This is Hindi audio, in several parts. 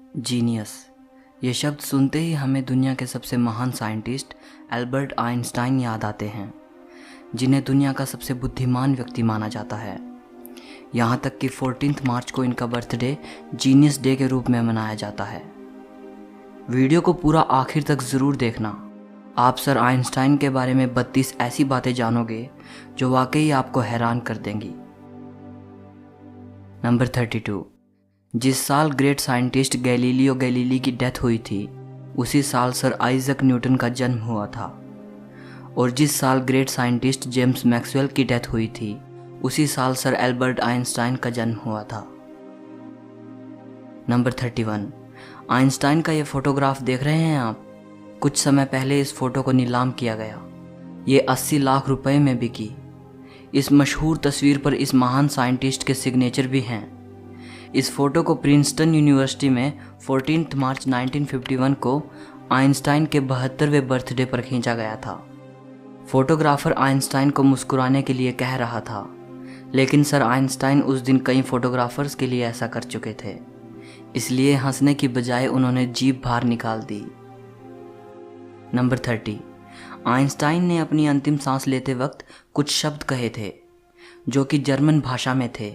जीनियस, ये शब्द सुनते ही हमें दुनिया के सबसे महान साइंटिस्ट एल्बर्ट आइंस्टाइन याद आते हैं, जिन्हें दुनिया का सबसे बुद्धिमान व्यक्ति माना जाता है। यहाँ तक कि 14 मार्च को इनका बर्थडे जीनियस डे के रूप में मनाया जाता है। वीडियो को पूरा आखिर तक ज़रूर देखना। आप सर आइंस्टाइन के बारे में 32 ऐसी बातें जानोगे जो वाकई आपको हैरान कर देंगी। नंबर 32। जिस साल ग्रेट साइंटिस्ट गैलीलियो गैलीली की डेथ हुई थी, उसी साल सर आइजक न्यूटन का जन्म हुआ था। और जिस साल ग्रेट साइंटिस्ट जेम्स मैक्सवेल की डेथ हुई थी, उसी साल सर एल्बर्ट आइंस्टाइन का जन्म हुआ था। नंबर 31। आइंस्टाइन का ये फोटोग्राफ देख रहे हैं आप? कुछ समय पहले इस फोटो को नीलाम किया गया। ये 80 लाख रुपए में बिकी। इस मशहूर तस्वीर पर इस महान साइंटिस्ट के सिग्नेचर भी हैं। इस फोटो को प्रिंसटन यूनिवर्सिटी में 14 मार्च 1951 को आइंस्टाइन के 72वें बर्थडे पर खींचा गया था। फोटोग्राफर आइंस्टाइन को मुस्कुराने के लिए कह रहा था, लेकिन सर आइंस्टाइन उस दिन कई फोटोग्राफर्स के लिए ऐसा कर चुके थे, इसलिए हंसने की बजाय उन्होंने जीभ बाहर निकाल दी। नंबर 30। आइंस्टाइन ने अपनी अंतिम सांस लेते वक्त कुछ शब्द कहे थे जो कि जर्मन भाषा में थे।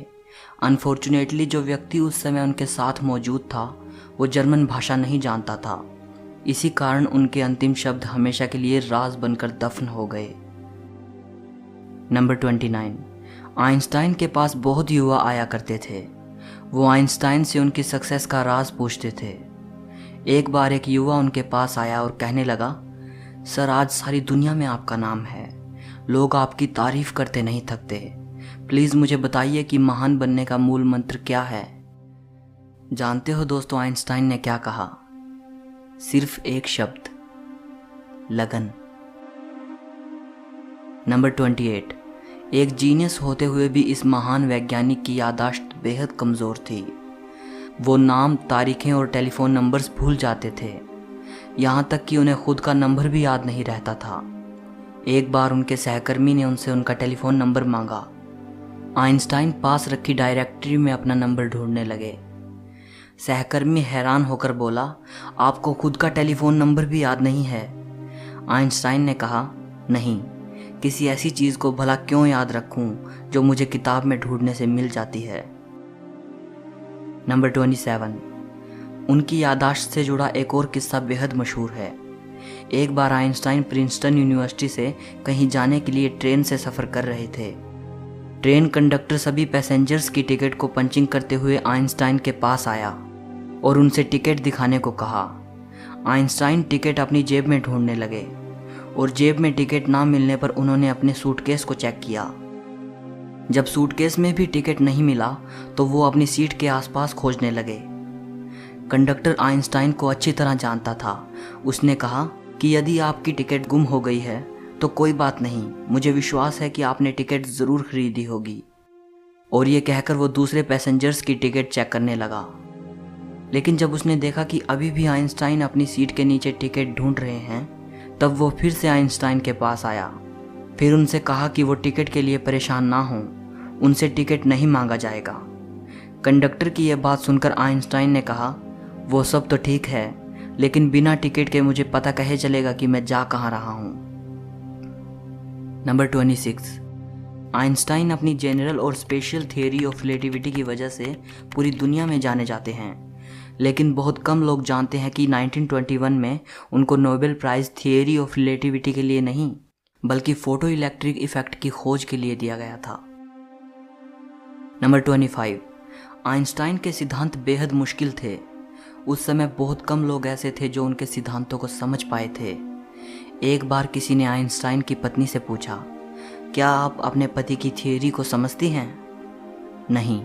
अनफॉर्चुनेटली जो व्यक्ति उस समय उनके साथ मौजूद था वो जर्मन भाषा नहीं जानता था। इसी कारण उनके अंतिम शब्द हमेशा के लिए राज बनकर दफन हो गए। नंबर 29। आइंस्टाइन के पास बहुत युवा आया करते थे। वो आइंस्टाइन से उनकी सक्सेस का राज पूछते थे। एक बार एक युवा उनके पास आया और कहने लगा, सर आज सारी दुनिया में आपका नाम है, लोग आपकी तारीफ करते नहीं थकते, प्लीज़ मुझे बताइए कि महान बनने का मूल मंत्र क्या है। जानते हो दोस्तों आइंस्टाइन ने क्या कहा? सिर्फ एक शब्द, लगन। नंबर 28। एक जीनियस होते हुए भी इस महान वैज्ञानिक की याददाश्त बेहद कमज़ोर थी। वो नाम, तारीखें और टेलीफोन नंबर्स भूल जाते थे। यहाँ तक कि उन्हें खुद का नंबर भी याद नहीं रहता था। एक बार उनके सहकर्मी ने उनसे उनका टेलीफोन नंबर मांगा। आइंस्टाइन पास रखी डायरेक्टरी में अपना नंबर ढूंढने लगे। सहकर्मी हैरान होकर बोला, आपको खुद का टेलीफोन नंबर भी याद नहीं है? आइंस्टाइन ने कहा, नहीं, किसी ऐसी चीज़ को भला क्यों याद रखूं जो मुझे किताब में ढूंढने से मिल जाती है। नंबर 27। उनकी याददाश्त से जुड़ा एक और किस्सा बेहद मशहूर है। एक बार आइंस्टाइन प्रिंसटन यूनिवर्सिटी से कहीं जाने के लिए ट्रेन से सफ़र कर रहे थे। ट्रेन कंडक्टर सभी पैसेंजर्स की टिकट को पंचिंग करते हुए आइंस्टाइन के पास आया और उनसे टिकट दिखाने को कहा। आइंस्टाइन टिकट अपनी जेब में ढूंढने लगे और जेब में टिकट ना मिलने पर उन्होंने अपने सूटकेस को चेक किया। जब सूटकेस में भी टिकट नहीं मिला तो वो अपनी सीट के आसपास खोजने लगे। कंडक्टर आइंस्टाइन को अच्छी तरह जानता था। उसने कहा कि यदि आपकी टिकट गुम हो गई है तो कोई बात नहीं, मुझे विश्वास है कि आपने टिकट ज़रूर खरीदी होगी। और ये कहकर वो दूसरे पैसेंजर्स की टिकट चेक करने लगा। लेकिन जब उसने देखा कि अभी भी आइंस्टाइन अपनी सीट के नीचे टिकट ढूंढ रहे हैं, तब वो फिर से आइंस्टाइन के पास आया। फिर उनसे कहा कि वो टिकट के लिए परेशान ना हों, उनसे टिकट नहीं मांगा जाएगा। कंडक्टर की यह बात सुनकर आइंस्टाइन ने कहा, वो सब तो ठीक है, लेकिन बिना टिकट के मुझे पता कैसे चलेगा कि मैं जा कहाँ रहा हूँ। नंबर 26। आइंस्टाइन अपनी जनरल और स्पेशल थियोरी ऑफ रिलेटिविटी की वजह से पूरी दुनिया में जाने जाते हैं, लेकिन बहुत कम लोग जानते हैं कि 1921 में उनको Nobel prize theory of relativity के लिए नहीं, बल्कि फोटो इलेक्ट्रिक इफेक्ट की खोज के लिए दिया गया था। नंबर 25। आइंस्टाइन के सिद्धांत बेहद मुश्किल थे। उस समय बहुत कम लोग ऐसे थे जो उनके सिद्धांतों को समझ पाए थे। एक बार किसी ने आइंस्टाइन की पत्नी से पूछा, क्या आप अपने पति की थियोरी को समझती हैं? नहीं,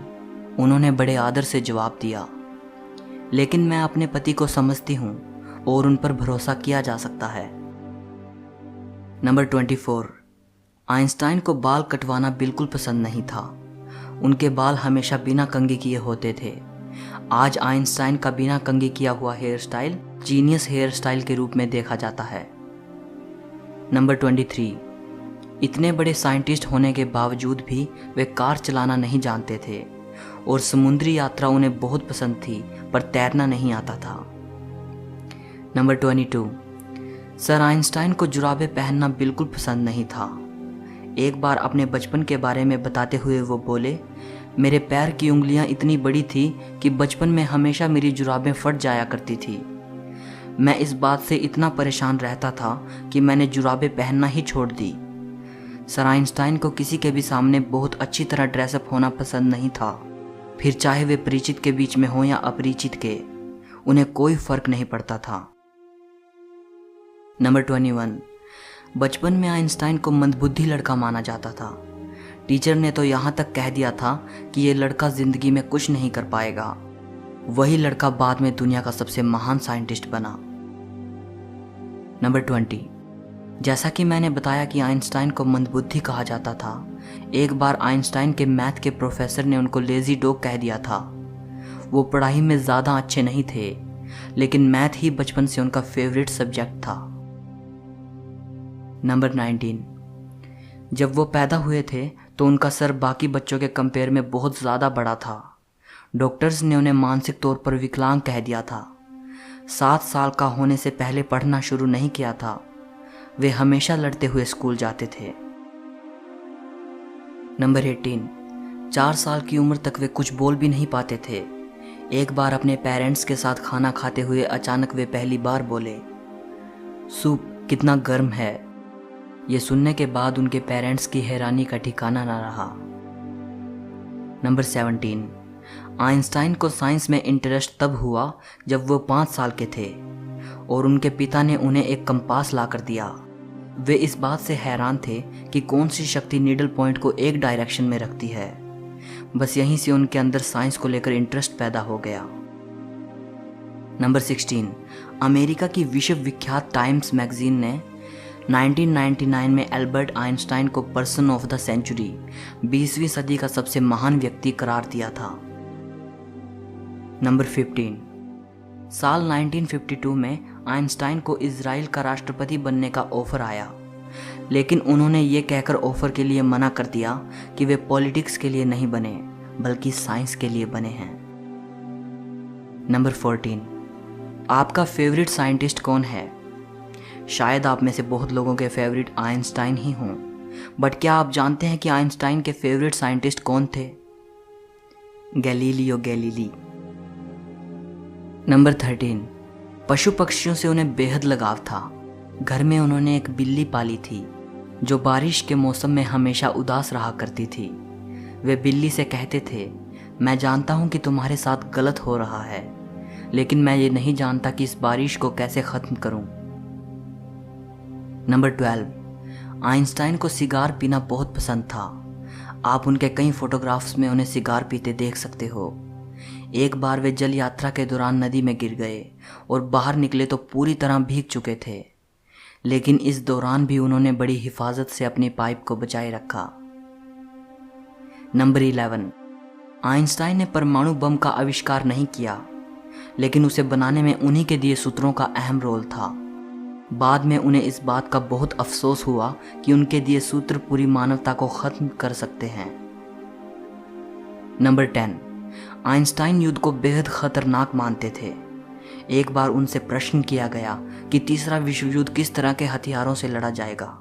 उन्होंने बड़े आदर से जवाब दिया, लेकिन मैं अपने पति को समझती हूँ और उन पर भरोसा किया जा सकता है। नंबर 24। आइंस्टाइन को बाल कटवाना बिल्कुल पसंद नहीं था। उनके बाल हमेशा बिना कंघी किए होते थे। आज आइंस्टाइन का बिना कंघी किया हुआ hair style genius hair style के रूप में देखा जाता है। नंबर 23। इतने बड़े साइंटिस्ट होने के बावजूद भी वे कार चलाना नहीं जानते थे। और समुद्री यात्रा उन्हें बहुत पसंद थी, पर तैरना नहीं आता था। नंबर 22, सर आइंस्टाइन को जुराबें पहनना बिल्कुल पसंद नहीं था। एक बार अपने बचपन के बारे में बताते हुए वो बोले, मेरे पैर की उंगलियां इतनी बड़ी थी कि बचपन में हमेशा मेरी जुराबें फट जाया करती थी। मैं इस बात से इतना परेशान रहता था कि मैंने जुराबें पहनना ही छोड़ दी। सर आइंस्टाइन को किसी के भी सामने बहुत अच्छी तरह ड्रेसअप होना पसंद नहीं था, फिर चाहे वे परिचित के बीच में हो या अपरिचित के, उन्हें कोई फर्क नहीं पड़ता था। नंबर 21, बचपन में आइंस्टाइन को मंदबुद्धि लड़का माना जाता था। टीचर ने तो यहाँ तक कह दिया था कि ये लड़का जिंदगी में कुछ नहीं कर पाएगा। वही लड़का बाद में दुनिया का सबसे महान साइंटिस्ट बना। नंबर 20, जैसा कि मैंने बताया कि आइंस्टाइन को मंदबुद्धि कहा जाता था, एक बार आइंस्टाइन के मैथ के प्रोफेसर ने उनको लेजी डॉग कह दिया था। वो पढ़ाई में ज़्यादा अच्छे नहीं थे, लेकिन मैथ ही बचपन से उनका फेवरेट सब्जेक्ट था। नंबर 19, जब वो पैदा हुए थे तो उनका सर बाकी बच्चों के कंपेयर में बहुत ज़्यादा बड़ा था। डॉक्टर्स ने उन्हें मानसिक तौर पर विकलांग कह दिया था। 7 साल का होने से पहले पढ़ना शुरू नहीं किया था। वे हमेशा लड़ते हुए स्कूल जाते थे। नंबर 18, 4 साल की उम्र तक वे कुछ बोल भी नहीं पाते थे। एक बार अपने पेरेंट्स के साथ खाना खाते हुए अचानक वे पहली बार बोले, सूप कितना गर्म है। ये सुनने के बाद उनके पेरेंट्स की हैरानी का ठिकाना ना रहा। नंबर 17, आइंस्टाइन को साइंस में इंटरेस्ट तब हुआ जब वो 5 साल के थे और उनके पिता ने उन्हें एक कंपास ला कर दिया। वे इस बात से हैरान थे कि कौन सी शक्ति नीडल पॉइंट को एक डायरेक्शन में रखती है। बस यहीं से उनके अंदर साइंस को लेकर इंटरेस्ट पैदा हो गया। नंबर 16, अमेरिका की विश्व विख्यात टाइम्स मैगजीन ने 1999 में एल्बर्ट आइंस्टाइन को पर्सन ऑफ द सेंचुरी, 20वीं सदी का सबसे महान व्यक्ति करार दिया था। नंबर 15, साल 1952 में आइंस्टाइन को इजराइल का राष्ट्रपति बनने का ऑफर आया, लेकिन उन्होंने ये कहकर ऑफर के लिए मना कर दिया कि वे पॉलिटिक्स के लिए नहीं बने बल्कि साइंस के लिए बने हैं। नंबर 14, आपका फेवरेट साइंटिस्ट कौन है? शायद आप में से बहुत लोगों के फेवरेट आइंस्टाइन ही हों, बट क्या आप जानते हैं कि आइंस्टाइन के फेवरेट साइंटिस्ट कौन थे? Galileo Galilei. नंबर 13, पशु पक्षियों से उन्हें बेहद लगाव था। घर में उन्होंने एक बिल्ली पाली थी जो बारिश के मौसम में हमेशा उदास रहा करती थी। वे बिल्ली से कहते थे, मैं जानता हूँ कि तुम्हारे साथ गलत हो रहा है, लेकिन मैं ये नहीं जानता कि इस बारिश को कैसे ख़त्म करूँ। नंबर 12, आइंस्टाइन को सिगार पीना बहुत पसंद था। आप उनके कई फोटोग्राफ्स में उन्हें सिगार पीते देख सकते हो। एक बार वे जल यात्रा के दौरान नदी में गिर गए और बाहर निकले तो पूरी तरह भीग चुके थे, लेकिन इस दौरान भी उन्होंने बड़ी हिफाजत से अपनी पाइप को बचाए रखा। नंबर 11, आइंस्टाइन ने परमाणु बम का आविष्कार नहीं किया, लेकिन उसे बनाने में उन्हीं के दिए सूत्रों का अहम रोल था। बाद में उन्हें इस बात का बहुत अफसोस हुआ कि उनके दिए सूत्र पूरी मानवता को खत्म कर सकते हैं। नंबर 10, आइंस्टाइन युद्ध को बेहद खतरनाक मानते थे। एक बार उनसे प्रश्न किया गया कि तीसरा विश्व युद्ध किस तरह के हथियारों से लड़ा जाएगा।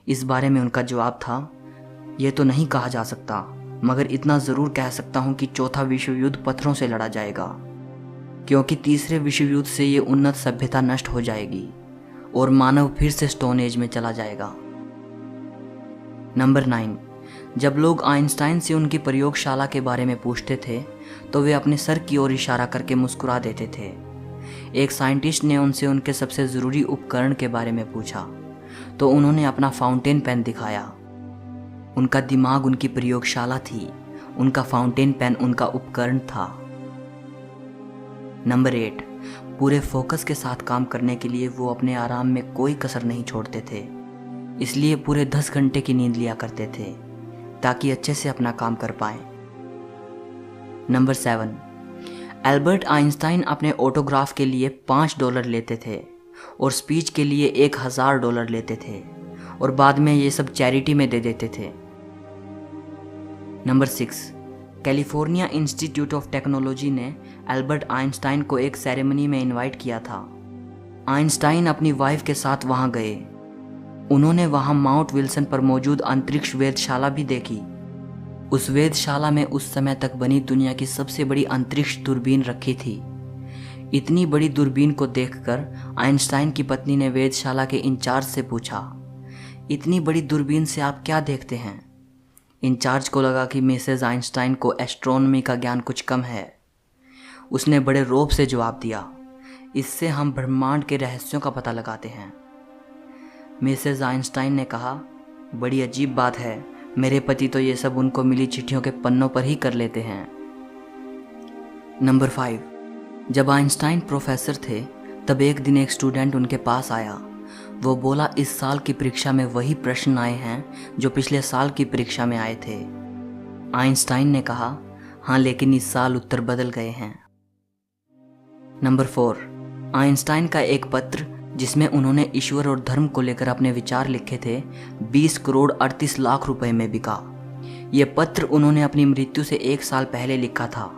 इस बारे में उनका जवाब था, यह तो नहीं कहा जा सकता, मगर इतना ज़रूर कह सकता हूँ कि चौथा विश्व युद्ध पत्थरों से लड़ा जाएगा, क्योंकि तीसरे विश्व युद्ध से ये उन्नत सभ्यता नष्ट हो जाएगी और मानव फिर से स्टोन एज में चला जाएगा। नंबर 9, जब लोग आइंस्टाइन से उनकी प्रयोगशाला के बारे में पूछते थे तो वे अपने सर की ओर इशारा करके मुस्कुरा देते थे। एक साइंटिस्ट ने उनसे उनके सबसे ज़रूरी उपकरण के बारे में पूछा तो उन्होंने अपना फाउंटेन पेन दिखाया। उनका दिमाग उनकी प्रयोगशाला थी, उनका फाउंटेन पेन उनका उपकरण था। नंबर 8, पूरे फोकस के साथ काम करने के लिए वो अपने आराम में कोई कसर नहीं छोड़ते थे, इसलिए पूरे 10 घंटे की नींद लिया करते थे ताकि अच्छे से अपना काम कर पाएं। नंबर 7, एल्बर्ट आइंस्टाइन अपने ऑटोग्राफ के लिए $5 लेते थे और स्पीच के लिए $1000 लेते थे और बाद में ये सब चैरिटी में दे देते थे। Number 6, California institute of technology ने एल्बर्ट आइंस्टाइन को एक सेरेमनी में इनवाइट किया था। आइंस्टाइन अपनी वाइफ के साथ वहां गए। उन्होंने वहां माउंट विल्सन पर मौजूद अंतरिक्ष वेधशाला भी देखी। उस वेधशाला में उस समय तक बनी दुनिया की सबसे बड़ी अंतरिक्ष दूरबीन रखी थी। इतनी बड़ी दूरबीन को देखकर आइंस्टाइन की पत्नी ने वेधशाला के इंचार्ज से पूछा, इतनी बड़ी दूरबीन से आप क्या देखते हैं? इंचार्ज को लगा कि मिसेज आइंस्टाइन को एस्ट्रोनॉमी का ज्ञान कुछ कम है। उसने बड़े रौब से जवाब दिया, इससे हम ब्रह्मांड के रहस्यों का पता लगाते हैं। मिसेज आइंस्टाइन ने कहा, बड़ी अजीब बात है, मेरे पति तो ये सब उनको मिली चिट्ठियों के पन्नों पर ही कर लेते हैं। नंबर 5, जब आइंस्टाइन प्रोफेसर थे तब एक दिन एक स्टूडेंट उनके पास आया। वो बोला, इस साल की परीक्षा में वही प्रश्न आए हैं जो पिछले साल की परीक्षा में आए थे। आइंस्टाइन ने कहा, हाँ, लेकिन इस साल उत्तर बदल गए हैं। नंबर 4, आइंस्टाइन का एक पत्र जिसमें उन्होंने ईश्वर और धर्म को लेकर अपने विचार लिखे थे 20 करोड़ 38 लाख रुपए में बिका। ये पत्र उन्होंने अपनी मृत्यु से 1 साल पहले लिखा था।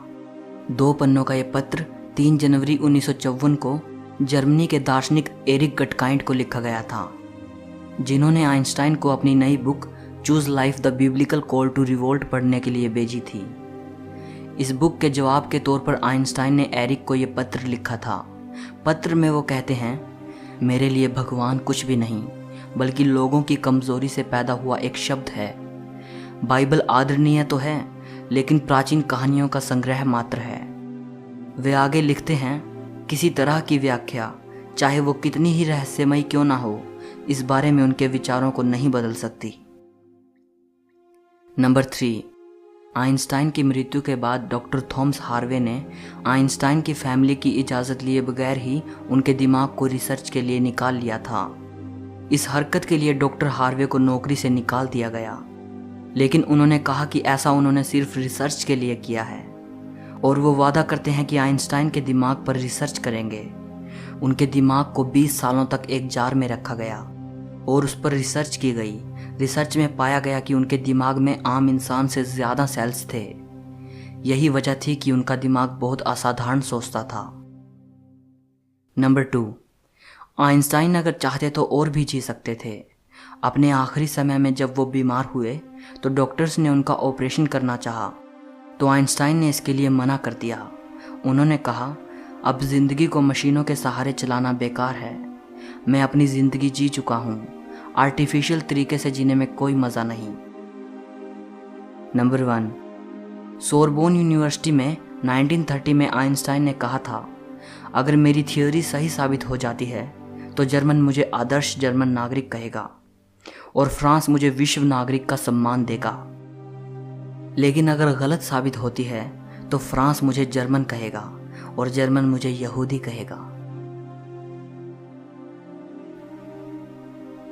2 पन्नों का यह पत्र 3 जनवरी 1954 को जर्मनी के दार्शनिक एरिक गटकाइंड को लिखा गया था, जिन्होंने आइंस्टाइन को अपनी नई book Choose Life The Biblical Call to Revolt पढ़ने के लिए भेजी थी। इस बुक के जवाब के तौर पर आइंस्टाइन ने एरिक को यह पत्र लिखा था। पत्र में वो कहते हैं, मेरे लिए भगवान कुछ भी नहीं बल्कि लोगों की कमजोरी से पैदा हुआ एक शब्द है। बाइबल आदरणीय तो है लेकिन प्राचीन कहानियों का संग्रह मात्र है। वे आगे लिखते हैं, किसी तरह की व्याख्या चाहे वो कितनी ही रहस्यमयी क्यों ना हो, इस बारे में उनके विचारों को नहीं बदल सकती। नंबर 3, आइंस्टाइन की मृत्यु के बाद डॉक्टर थॉमस हार्वे ने आइंस्टाइन की फैमिली की इजाज़त लिए बगैर ही उनके दिमाग को रिसर्च के लिए निकाल लिया था। इस हरकत के लिए डॉक्टर हार्वे को नौकरी से निकाल दिया गया, लेकिन उन्होंने कहा कि ऐसा उन्होंने सिर्फ रिसर्च के लिए किया है और वो वादा करते हैं कि आइंस्टाइन के दिमाग पर रिसर्च करेंगे। उनके दिमाग को 20 सालों तक एक जार में रखा गया और उस पर रिसर्च की गई। रिसर्च में पाया गया कि उनके दिमाग में आम इंसान से ज़्यादा सेल्स थे। यही वजह थी कि उनका दिमाग बहुत असाधारण सोचता था। नंबर 2, आइंस्टाइन अगर चाहते तो और भी जी सकते थे। अपने आखिरी समय में जब वो बीमार हुए तो डॉक्टर्स ने उनका ऑपरेशन करना चाहा, तो आइंस्टाइन ने इसके लिए मना कर दिया। उन्होंने कहा, अब ज़िंदगी को मशीनों के सहारे चलाना बेकार है। मैं अपनी ज़िंदगी जी चुका हूँ, आर्टिफिशियल तरीके से जीने में कोई मज़ा नहीं। नंबर 1, सोरबोन यूनिवर्सिटी में 1930 में आइंस्टाइन ने कहा था, अगर मेरी थियोरी सही साबित हो जाती है तो जर्मन मुझे आदर्श जर्मन नागरिक कहेगा और फ्रांस मुझे विश्व नागरिक का सम्मान देगा। लेकिन अगर गलत साबित होती है तो फ्रांस मुझे जर्मन कहेगा और जर्मन मुझे यहूदी कहेगा।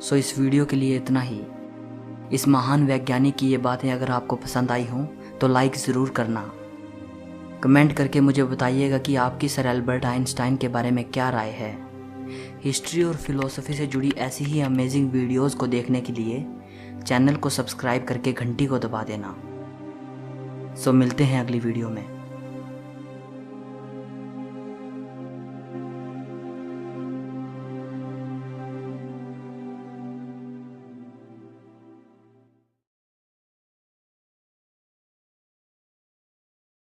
सो इस वीडियो के लिए इतना ही। इस महान वैज्ञानिक की ये बातें अगर आपको पसंद आई हों तो लाइक ज़रूर करना। कमेंट करके मुझे बताइएगा कि आपकी सर एल्बर्ट आइंस्टाइन के बारे में क्या राय है। हिस्ट्री और फिलॉसफी से जुड़ी ऐसी ही अमेजिंग वीडियोस को देखने के लिए चैनल को सब्सक्राइब करके घंटी को दबा देना। सो मिलते हैं अगली वीडियो में।